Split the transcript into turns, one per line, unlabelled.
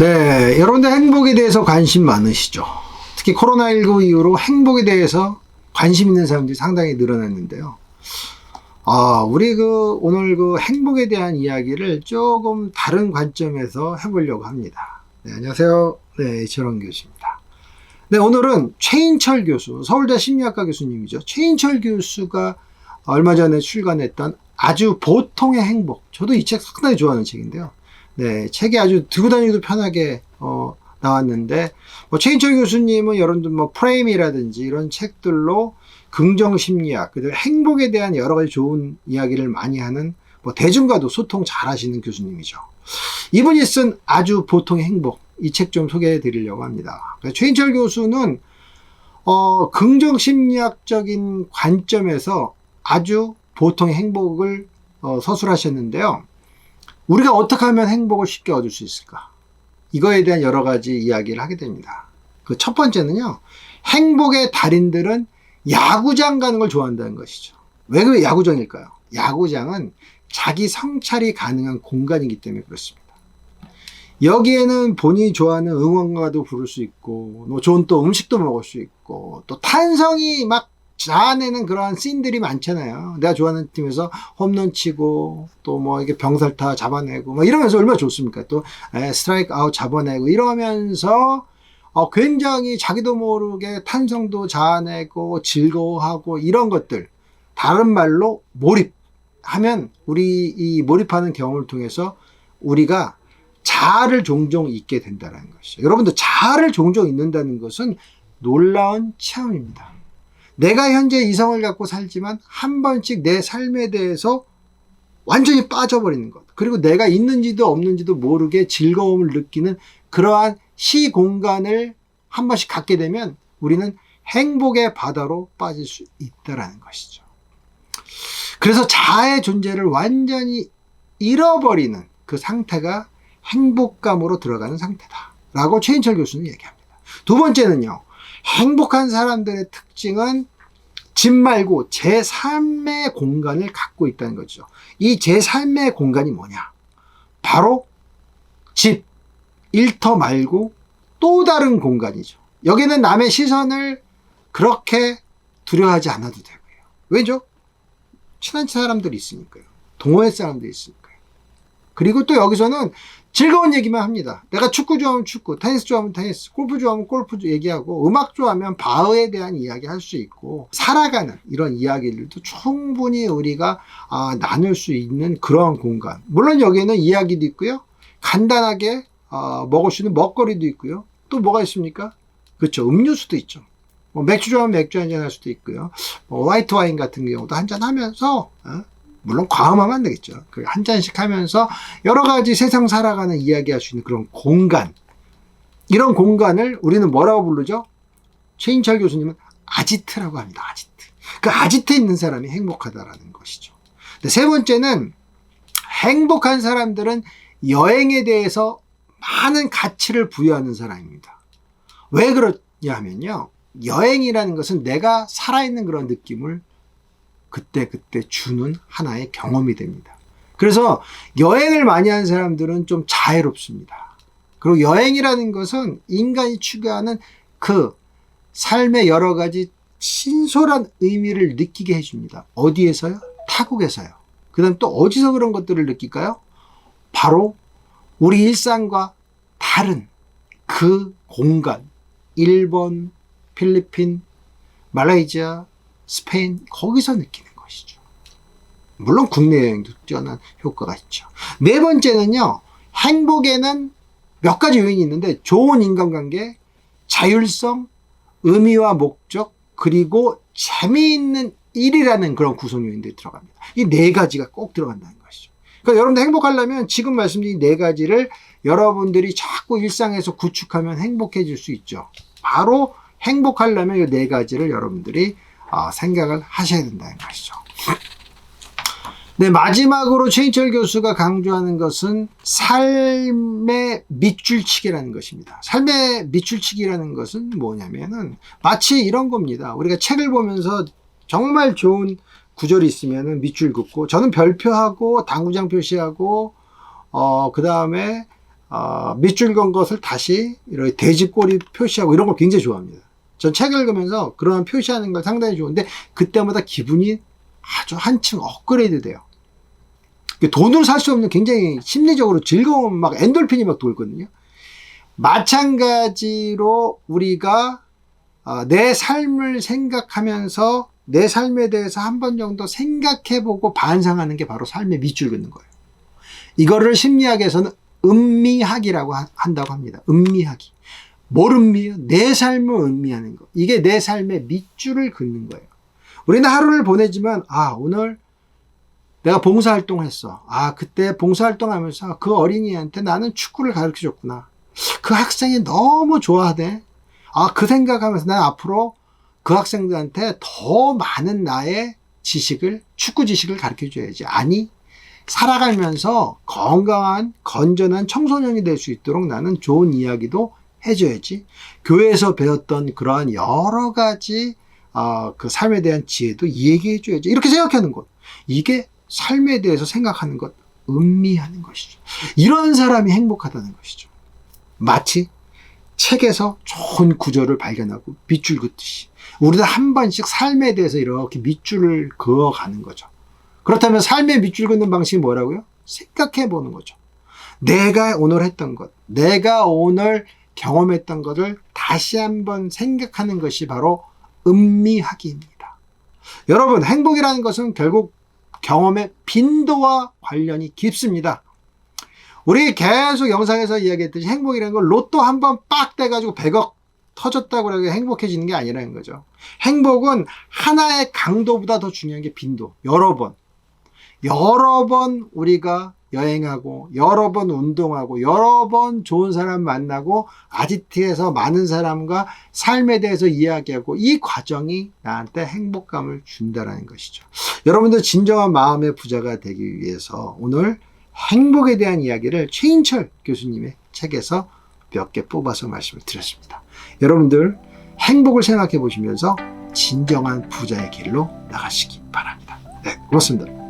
네, 여러분들 행복에 대해서 관심 많으시죠? 특히 코로나19 이후로 행복에 대해서 관심 있는 사람들이 상당히 늘어났는데요. 우리 오늘 행복에 대한 이야기를 조금 다른 관점에서 해보려고 합니다. 네, 안녕하세요. 네, 이철원 교수입니다. 네, 오늘은 최인철 교수, 서울대 심리학과 교수님이죠. 최인철 교수가 얼마 전에 출간했던 아주 보통의 행복. 저도 이 책 상당히 좋아하는 책인데요. 네, 책이 아주 들고 다니기도 편하게 나왔는데, 최인철 교수님은 여러분들 프레임이라든지 이런 책들로 긍정심리학, 그리고 행복에 대한 여러 가지 좋은 이야기를 많이 하는 대중과도 소통 잘 하시는 교수님이죠. 이분이 쓴 아주 보통의 행복, 이 책 좀 소개해 드리려고 합니다. 최인철 교수는 긍정심리학적인 관점에서 아주 보통의 행복을 서술하셨는데요. 우리가 어떻게 하면 행복을 쉽게 얻을 수 있을까? 이거에 대한 여러 가지 이야기를 하게 됩니다. 그 첫 번째는요, 행복의 달인들은 야구장 가는 걸 좋아한다는 것이죠. 왜 그 야구장일까요? 야구장은 자기 성찰이 가능한 공간이기 때문에 그렇습니다. 여기에는 본인이 좋아하는 응원가도 부를 수 있고, 좋은 또 음식도 먹을 수 있고, 또 탄성이 막 자아내는 그러한 씬들이 많잖아요. 내가 좋아하는 팀에서 홈런 치고, 또 이렇게 병살타 잡아내고, 이러면서 얼마나 좋습니까? 또, 스트라이크 아웃 잡아내고, 이러면서, 굉장히 자기도 모르게 탄성도 자아내고, 즐거워하고, 이런 것들. 다른 말로 몰입하면, 우리 이 몰입하는 경험을 통해서 우리가 자아를 종종 잊게 된다는 것이죠. 여러분들 자아를 종종 잊는다는 것은 놀라운 체험입니다. 내가 현재 이성을 갖고 살지만 한 번씩 내 삶에 대해서 완전히 빠져버리는 것. 그리고 내가 있는지도 없는지도 모르게 즐거움을 느끼는 그러한 시공간을 한 번씩 갖게 되면 우리는 행복의 바다로 빠질 수 있다는 것이죠. 그래서 자아의 존재를 완전히 잃어버리는 그 상태가 행복감으로 들어가는 상태다 라고 최인철 교수는 얘기합니다. 두 번째는요, 행복한 사람들의 특징은 집 말고 제3의 공간을 갖고 있다는 거죠. 이 제3의 공간이 뭐냐? 바로 집, 일터 말고 또 다른 공간이죠. 여기는 남의 시선을 그렇게 두려워하지 않아도 되고요. 왜죠? 친한 사람들이 있으니까요. 동호회 사람들이 있으니까요. 그리고 또 여기서는 즐거운 얘기만 합니다. 내가 축구 좋아하면 축구, 테니스 좋아하면 테니스, 골프 좋아하면 골프 얘기하고, 음악 좋아하면 바흐에 대한 이야기 할 수 있고, 살아가는 이런 이야기들도 충분히 우리가 나눌 수 있는 그러한 공간. 물론 여기에는 이야기도 있고요. 간단하게 먹을 수 있는 먹거리도 있고요. 또 뭐가 있습니까? 그렇죠. 음료수도 있죠. 맥주 좋아하면 맥주 한잔 할 수도 있고요. 화이트 와인 같은 경우도 한잔 하면서 물론 과음하면 안 되겠죠. 한 잔씩 하면서 여러 가지 세상 살아가는 이야기 할 수 있는 그런 공간. 이런 공간을 우리는 뭐라고 부르죠? 최인철 교수님은 아지트라고 합니다. 아지트. 그 아지트에 있는 사람이 행복하다라는 것이죠. 세 번째는 행복한 사람들은 여행에 대해서 많은 가치를 부여하는 사람입니다. 왜 그러냐 하면요. 여행이라는 것은 내가 살아있는 그런 느낌을 그때 주는 하나의 경험이 됩니다. 그래서 여행을 많이 하는 사람들은 좀 자애롭습니다. 그리고 여행이라는 것은 인간이 추구하는 그 삶의 여러 가지 신선한 의미를 느끼게 해줍니다. 어디에서요? 타국에서요. 그 다음 또 어디서 그런 것들을 느낄까요? 바로 우리 일상과 다른 그 공간, 일본, 필리핀, 말레이시아, 스페인, 거기서 느끼는 것이죠. 물론 국내 여행도 뛰어난 효과가 있죠. 네 번째는요, 행복에는 몇 가지 요인이 있는데, 좋은 인간관계, 자율성, 의미와 목적, 그리고 재미있는 일이라는 그런 구성 요인들이 들어갑니다. 이 네 가지가 꼭 들어간다는 것이죠. 그러니까 여러분들 행복하려면 지금 말씀드린 네 가지를 여러분들이 자꾸 일상에서 구축하면 행복해질 수 있죠. 바로 행복하려면 이 네 가지를 여러분들이 생각을 하셔야 된다는 것이죠. 네, 마지막으로 최인철 교수가 강조하는 것은 삶의 밑줄치기라는 것입니다. 삶의 밑줄치기라는 것은 뭐냐면은 마치 이런 겁니다. 우리가 책을 보면서 정말 좋은 구절이 있으면은 밑줄 긋고, 저는 별표하고 당구장 표시하고 그 다음에 밑줄 건 것을 다시 이렇게 돼지꼬리 표시하고 이런 걸 굉장히 좋아합니다. 전 책을 읽으면서 그런 표시하는 걸 상당히 좋은데 그때마다 기분이 아주 한층 업그레이드 돼요. 돈으로 살 수 없는 굉장히 심리적으로 즐거운 막 엔돌핀이 막 돌거든요. 마찬가지로 우리가 내 삶을 생각하면서 내 삶에 대해서 한 번 정도 생각해보고 반성하는 게 바로 삶의 밑줄 긋는 거예요. 이거를 심리학에서는 음미학이라고 한다고 합니다. 음미학이. 뭘 음미해요? 내 삶을 음미하는 거. 이게 내 삶의 밑줄을 긋는 거예요. 우리는 하루를 보내지만 오늘 내가 봉사활동을 했어. 그때 봉사활동하면서 그 어린이한테 나는 축구를 가르쳐줬구나. 그 학생이 너무 좋아하대. 그 생각하면서 난 앞으로 그 학생들한테 더 많은 나의 지식을, 축구 지식을 가르쳐줘야지. 아니, 살아가면서 건강한, 건전한 청소년이 될 수 있도록 나는 좋은 이야기도 해줘야지. 교회에서 배웠던 그러한 여러 가지 그 삶에 대한 지혜도 얘기해줘야지. 이렇게 생각하는 것. 이게 삶에 대해서 생각하는 것, 음미하는 것이죠. 이런 사람이 행복하다는 것이죠. 마치 책에서 좋은 구절을 발견하고 밑줄 긋듯이 우리도 한 번씩 삶에 대해서 이렇게 밑줄을 그어가는 거죠. 그렇다면 삶의 밑줄 긋는 방식이 뭐라고요? 생각해 보는 거죠. 내가 오늘 했던 것, 내가 오늘 경험했던 것을 다시 한번 생각하는 것이 바로 음미하기입니다. 여러분, 행복이라는 것은 결국 경험의 빈도와 관련이 깊습니다. 우리 계속 영상에서 이야기했듯이 행복이라는 걸 로또 한 번 빡 떼가지고 100억 터졌다고 해서 행복해지는 게 아니라는 거죠. 행복은 하나의 강도보다 더 중요한 게 빈도. 여러 번 우리가 여행하고, 여러 번 운동하고, 여러 번 좋은 사람 만나고, 아지트에서 많은 사람과 삶에 대해서 이야기하고, 이 과정이 나한테 행복감을 준다는 것이죠. 여러분들 진정한 마음의 부자가 되기 위해서 오늘 행복에 대한 이야기를 최인철 교수님의 책에서 몇 개 뽑아서 말씀을 드렸습니다. 여러분들 행복을 생각해 보시면서 진정한 부자의 길로 나가시기 바랍니다. 네, 고맙습니다.